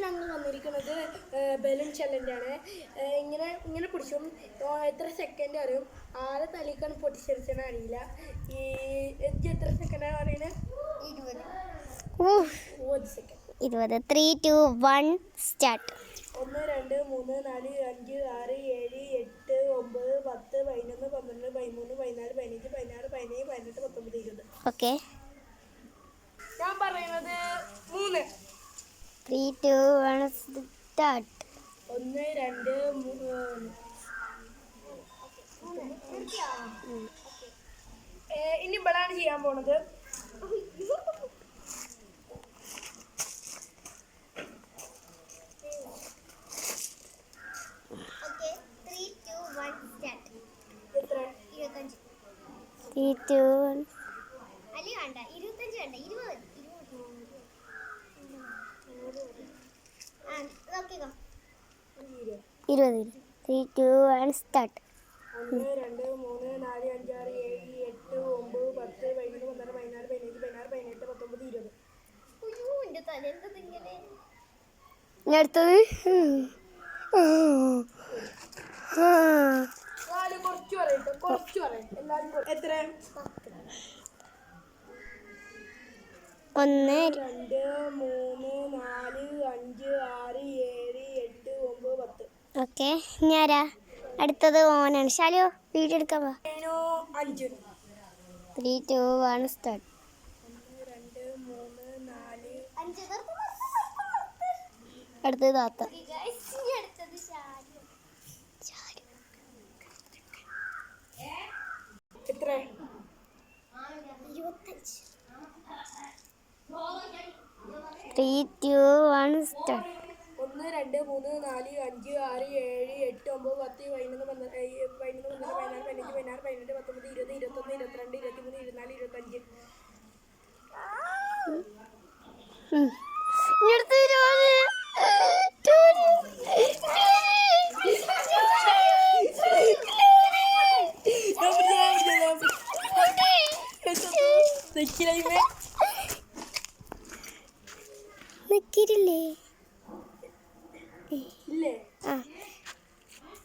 ഞങ്ങൾ വന്നിരിക്കുന്നത് balloon challenge ആണ്. ഇങ്ങനെ പിടിച്ചും എത്ര സെക്കൻഡ് അറിയും, ആരെ തലേക്കാണ് പൊട്ടിച്ചെടുച്ചെന്ന് അറിയില്ല. ഈ എത്ര സെക്കൻഡാണ് പറയുന്നത്? 20 സെക്കൻഡ്. 20. 3, 2, 1 സ്റ്റാർട്ട്. 1 2 3 4 5 6 7 8 9 10 11 12 13 14 15 16 17 18 19 20. ഓക്കെ, ഞാൻ പറയുന്നത് 3. 3, 2, 1 സ്റ്റാർട്ട്. 1 2 ഇനി ഇവിടാണ് ചെയ്യാൻ പോണത്. എത്ര? 3, 2, 1. 20. 3, 2, 1 സ്റ്റാർട്ട്. 1 2 3 4 5 6 7 8 9 10 11 12 14 15 16 17 18 19 20. അടുത്തത് കുറച്ച് പറയട്ടെ എല്ലാവരും. എത്ര? 1 2 3 4 5 6 7 8 9 10. ഓക്കെ, ഞാനാ അടുത്തത് ഓനാണ്. ശാലോ വീഡിയോ എടുക്കാൻ വാ. 5. 3, 2, 1 സ്റ്റാർട്ട്. 1 2 3 4 അടുത്തത് താത്ത. എത്ര? 3, 2, 1 സ്റ്റാർട്ട്. 1 2 3 4 5 6 7 8 9 10 11 12 15 16 17 18 19 20 21 22 23 24 25.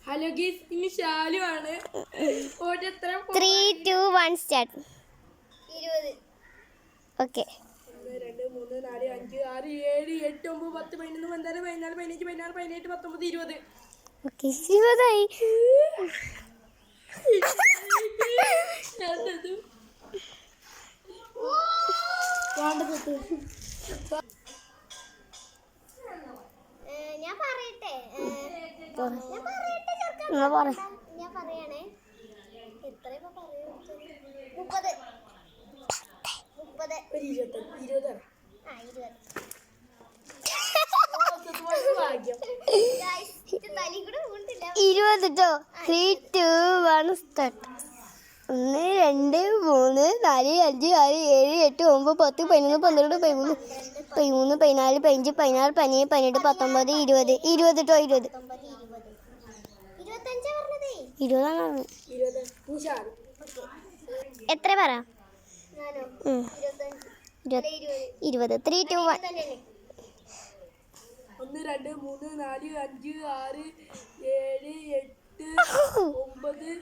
ഹലോ ഗീസ്, ഇനി ശാലു ആണ്. 3, 2, 1 സ്റ്റാർട്ട്. 20. ഓക്കെ, 1 2 3 4 5 6 7 8 9 10 11 12 14 15 16 17 18 19 20. ഓക്കെ, 20ആയി. ഞാൻ പറയട്ടെ ഞാൻ പറയണേ. എത്ര 30 20. 3, 2, 1 സ്റ്റാർട്ട്. 1 2 3 4 5 6 7 8 9 10 11 12 13 14 15 16 17 18 19 20. 20 എത്ര പറ? 20. 3, 2, 1. 1 2 3 4 5 6 7 8 9 10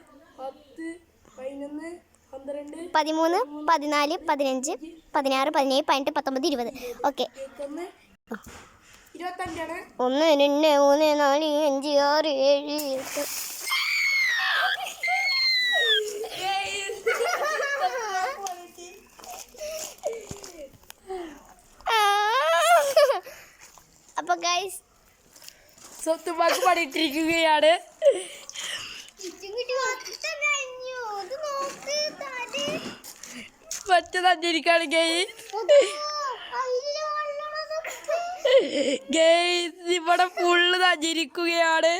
11 12 13 14 15 16 17 18 19 20. ഓക്കെ, 25ആണ്. 1 2 3 4 5 6 7 8. അപ്പൊ ഗൈസ്, സ്വത്തുമാക്ക് പണിയിട്ടിരിക്കുകയാണ്. മറ്റേ തന്നിരിക്കാണ് ഗെയ്സ്. ഇവിടെ ഫുള്ള് തന്നിരിക്കുകയാണ്.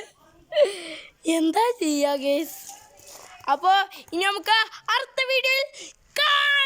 എന്താ ചെയ്യാ ഗെയ്സ്? അപ്പൊ ഇനി നമുക്ക് അടുത്ത വീഡിയോയിൽ കാണാം.